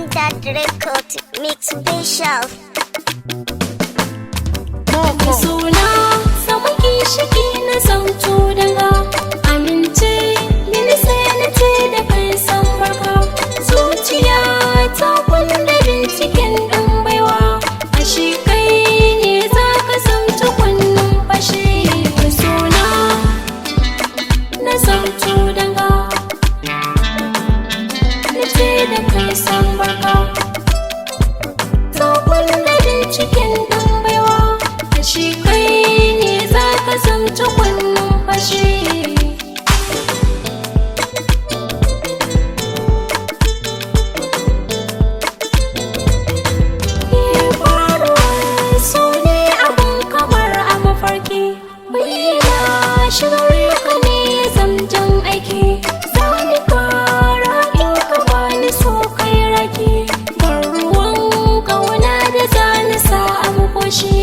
that record mix special. Suna saman gishiki na zamto daga amince mini sai na ce da kai san barka. Zuciya ta kwanda binciken ɗan baiwa, ashe kai ne za ka zamta kwannin fashe. Suna na zamto daga na ce da kai san barka. Ta kwanda binciken ɗan baiwa, shi kai ne za ka zamta kwannin fashe. Faruwar so ne abin kamar a mafarki, bayyana shigar ka ne zamjan aiki. Za ni fara in ka bani so kai raki, ban ruwan kauna da za ni sa a makoshi.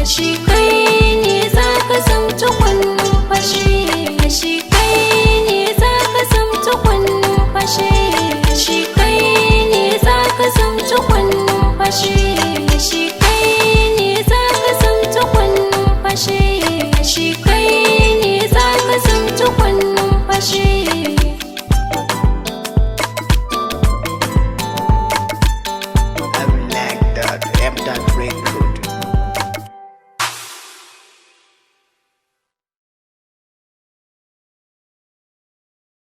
She